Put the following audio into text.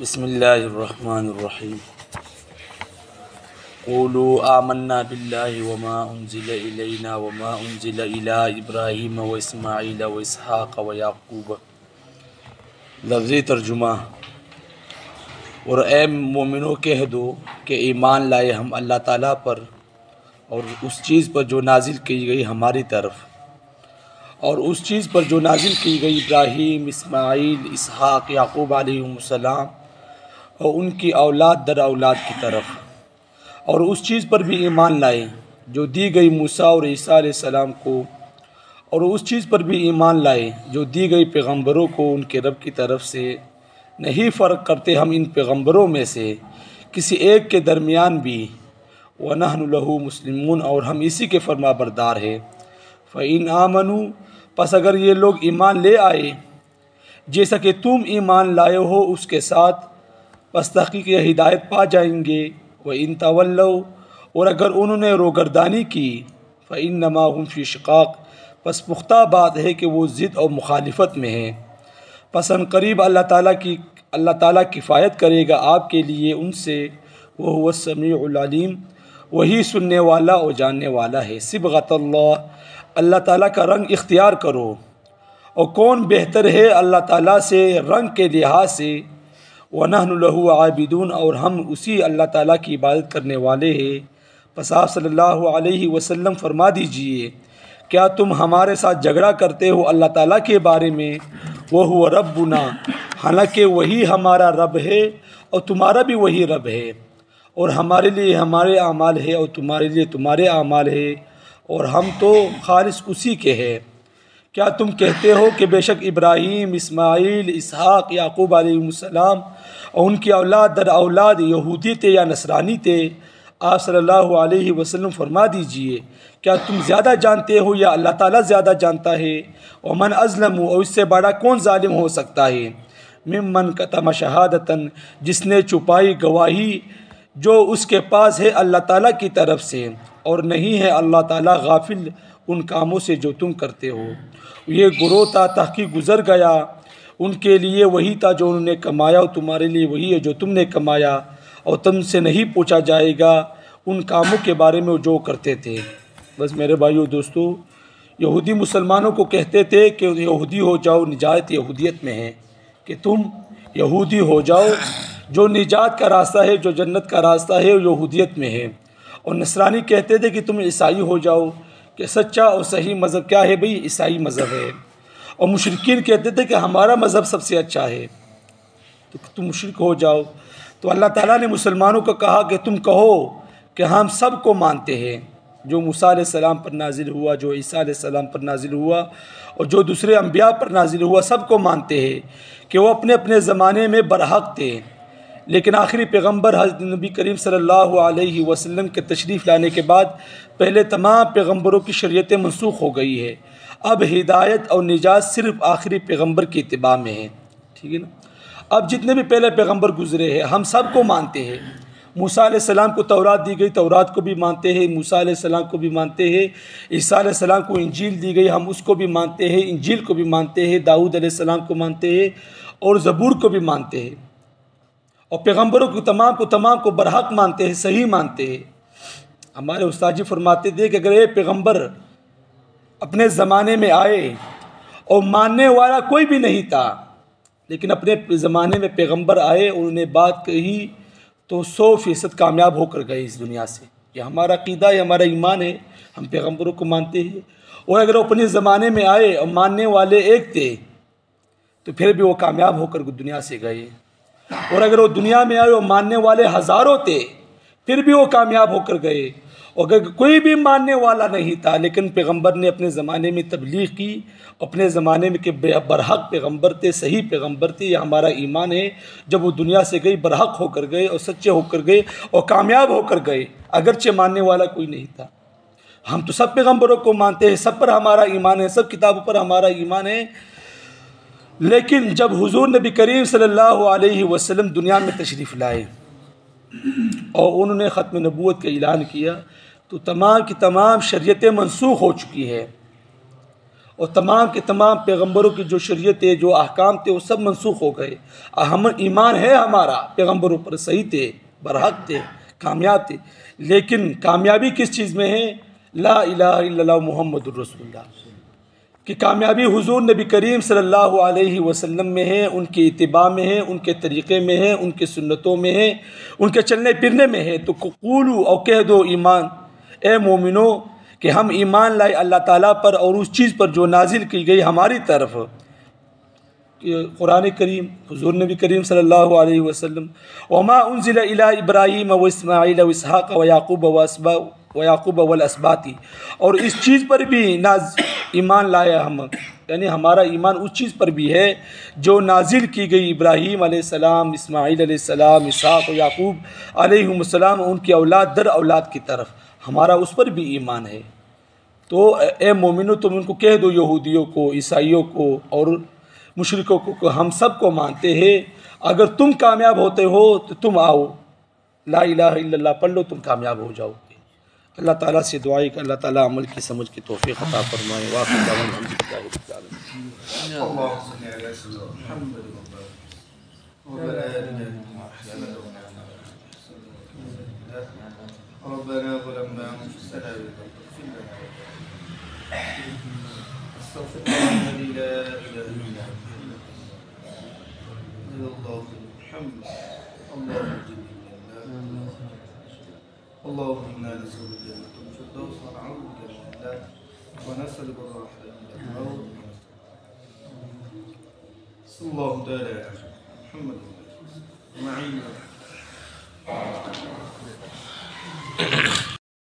بسم اللہ الرحمن الرحیم قولوا آمنا باللہ وما انزل الینا وما انزل الی ابراہیم و اسماعیل و اسحاق و یعقوب۔ لفظی ترجمہ: اور اے مومنوں کہہ دو کہ ایمان لائے ہم اللہ تعالیٰ پر اور اس چیز پر جو نازل کی گئی ہماری طرف، اور اس چیز پر جو نازل کی گئی ابراہیم، اسماعیل، اسحاق، یعقوب علیہ السلام اور ان کی اولاد در اولاد کی طرف، اور اس چیز پر بھی ایمان لائے جو دی گئی موسیٰ اور عیسیٰ علیہ السلام کو، اور اس چیز پر بھی ایمان لائے جو دی گئی پیغمبروں کو ان کے رب کی طرف سے۔ نہیں فرق کرتے ہم ان پیغمبروں میں سے کسی ایک کے درمیان بھی، وَنَحْنُ لَهُ مُسْلِمُونَ، اور ہم اسی کے فرما بردار ہیں۔ فَإِنْ آمَنُوا، پس اگر یہ لوگ ایمان لے آئے جیسا کہ تم ایمان لائے ہو اس کے ساتھ، پس تحقیق یہ ہدایت پا جائیں گے۔ وَإِنْ تَوَلَّوْا، اور اگر انہوں نے روگردانی کی، فَإِنَّمَا هُمْ فِي شِقَاقٍ، پس پختہ بات ہے کہ وہ ضد اور مخالفت میں ہیں۔ پس ان قریب اللہ تعالیٰ کفایت کرے گا آپ کے لیے ان سے، وَهُوَ السَّمِيعُ الْعَلِيمُ، وہی سننے والا اور جاننے والا ہے۔ صبغۃ اللہ تعالیٰ کا رنگ اختیار کرو، اور کون بہتر ہے اللہ تعالیٰ سے رنگ کے لحاظ سے۔ وَنَحْنُ لَهُ عَابِدُونَ، اور ہم اسی اللہ تعالیٰ کی عبادت کرنے والے ہیں۔ پس آپ صلی اللہ علیہ وسلم فرما دیجئے، کیا تم ہمارے ساتھ جھگڑا کرتے ہو اللہ تعالیٰ کے بارے میں؟ وَهُوَ رَبُّنَا، حالانکہ وہی ہمارا رب ہے اور تمہارا بھی وہی رب ہے، اور ہمارے لیے ہمارے اعمال ہے اور تمہارے لیے تمہارے اعمال ہے، اور ہم تو خالص اسی کے ہیں۔ کیا تم کہتے ہو کہ بے شک ابراہیم، اسماعیل، اسحاق، یعقوب علیہ السلام اور ان کی اولاد در اولاد یہودی تھے یا نصرانی تھے؟ آپ صلی اللہ علیہ وسلم فرما دیجئے، کیا تم زیادہ جانتے ہو یا اللہ تعالیٰ زیادہ جانتا ہے؟ ومن ازلم، اور اس سے بڑا کون ظالم ہو سکتا ہے؟ ممن کتم شہادتاً، جس نے چھپائی گواہی جو اس کے پاس ہے اللہ تعالیٰ کی طرف سے، اور نہیں ہے اللہ تعالیٰ غافل ان کاموں سے جو تم کرتے ہو۔ یہ گروہ تھا، تحقیق گزر گیا، ان کے لیے وہی تھا جو انہوں نے کمایا، اور تمہارے لیے وہی ہے جو تم نے کمایا، اور تم سے نہیں پوچھا جائے گا ان کاموں کے بارے میں جو کرتے تھے۔ بس میرے بھائیو دوستو، یہودی مسلمانوں کو کہتے تھے کہ یہودی ہو جاؤ، نجات یہودیت میں ہے، کہ تم یہودی ہو جاؤ، جو نجات کا راستہ ہے، جو جنت کا راستہ ہے وہ یہودیت میں ہے۔ اور نصرانی کہتے تھے کہ تم عیسائی ہو جاؤ، کہ سچا اور صحیح مذہب کیا ہے بھئی؟ عیسائی مذہب ہے۔ اور مشرکین کہتے تھے کہ ہمارا مذہب سب سے اچھا ہے، تو تم مشرک ہو جاؤ۔ تو اللہ تعالیٰ نے مسلمانوں کو کہا کہ تم کہو کہ ہم سب کو مانتے ہیں، جو موسیٰ علیہ السلام پر نازل ہوا، جو عیسیٰ علیہ السلام پر نازل ہوا، اور جو دوسرے انبیاء پر نازل ہوا، سب کو مانتے ہیں کہ وہ اپنے اپنے زمانے میں برحق تھے، لیکن آخری پیغمبر حضرت نبی کریم صلی اللہ علیہ وسلم کے تشریف لانے کے بعد پہلے تمام پیغمبروں کی شریعتیں منسوخ ہو گئی ہے۔ اب ہدایت اور نجات صرف آخری پیغمبر کی اتباع میں ہے، ٹھیک ہے نا؟ اب جتنے بھی پہلے پیغمبر گزرے ہیں ہم سب کو مانتے ہیں۔ موسیٰ علیہ السلام کو تورات دی گئی، تورات کو بھی مانتے ہیں، موسیٰ علیہ السلام کو بھی مانتے ہیں۔ عیسیٰ علیہ السلام کو انجیل دی گئی، ہم اس کو بھی مانتے ہیں، انجیل کو بھی مانتے ہیں۔ داؤد علیہ السلام کو مانتے ہیں اور زبور کو بھی مانتے ہیں، اور پیغمبروں کو تمام کو برحق مانتے ہیں، صحیح مانتے ہیں۔ ہمارے استاد جی فرماتے تھے کہ اگر یہ پیغمبر اپنے زمانے میں آئے اور ماننے والا کوئی بھی نہیں تھا، لیکن اپنے زمانے میں پیغمبر آئے، انہوں نے بات کہی تو 100% کامیاب ہو کر گئے اس دنیا سے۔ یہ ہمارا عقیدہ ہے، ہمارا ایمان ہے، ہم پیغمبروں کو مانتے ہیں۔ اور اگر وہ اپنے زمانے میں آئے اور ماننے والے ایک تھے تو پھر بھی وہ کامیاب ہو کر دنیا سے گئے، اور اگر وہ دنیا میں آئے اور ماننے والے ہزاروں تھے پھر بھی وہ کامیاب ہو کر گئے۔ اور اگر کوئی بھی ماننے والا نہیں تھا لیکن پیغمبر نے اپنے زمانے میں تبلیغ کی، اپنے زمانے میں کہ برحق پیغمبر تھے، صحیح پیغمبر تھے، یہ ہمارا ایمان ہے۔ جب وہ دنیا سے گئی برحق ہو کر گئے اور سچے ہو کر گئے اور کامیاب ہو کر گئے، اگرچہ ماننے والا کوئی نہیں تھا۔ ہم تو سب پیغمبروں کو مانتے ہیں، سب پر ہمارا ایمان ہے، سب کتابوں پر ہمارا ایمان ہے، لیکن جب حضور نبی کریم صلی اللہ علیہ وسلم دنیا میں تشریف لائے اور انہوں نے ختم نبوت کا اعلان کیا تو تمام کی تمام شریعتیں منسوخ ہو چکی ہے، اور تمام کے تمام پیغمبروں کی جو شریعتیں جو احکام تھے وہ سب منسوخ ہو گئے. ہم ایمان ہے ہمارا پیغمبروں پر، صحیح تھے، برحق تھے، کامیاب تھے، لیکن کامیابی کس چیز میں ہے؟ لا الہ الا اللہ محمد الرسول اللہ کی کامیابی حضور نبی کریم صلی اللہ علیہ وسلم میں ہے، ان کی اتباع میں ہے، ان کے طریقے میں ہے، ان کے سنتوں میں ہے، ان کے چلنے پھرنے میں ہے. تو قولو اور کہہ دو ایمان، اے مومنو کہ ہم ایمان لائے اللہ تعالیٰ پر اور اس چیز پر جو نازل کی گئی ہماری طرف، قرآن کریم، حضور نبی کریم صلی اللہ علیہ وسلم. وما انزل الی ابراہیم و اسماعیل و اسحاق و یعقوب والاسباط، اور اس چیز پر بھی ایمان لایا ہم، یعنی ہمارا ایمان اس چیز پر بھی ہے جو نازل کی گئی ابراہیم علیہ السلام، اسماعیل علیہ السلام، اسحاق و یعقوب علیہ السلام، ان کی اولاد در اولاد کی طرف ہمارا اس پر بھی ایمان ہے. تو اے مومنو تم ان کو کہہ دو، یہودیوں کو، عیسائیوں کو اور مشرکوں کو، ہم سب کو مانتے ہیں، اگر تم کامیاب ہوتے ہو تو تم آؤ، لا الہ الا اللہ پڑھ لو، تم کامیاب ہو جاؤ گے. اللہ تعالیٰ سے دعا ہے کہ اللہ تعالیٰ عمل کی سمجھ کی توفیق عطا فرمائے. وآخر دعوانا الحمدللہ رب العالمین. اللهم صل على سيدنا محمد وعلى آله ربنا ظلمنا أنفسنا فاغفر لنا استغفر الله الذي لا إله إلا هو الله محمد اللهم إنا نسألك الجنة الفردوس ونعوذ بك من النار ونسألك الرحمة من الموت. صلى الله تعالى على محمد وعلى آله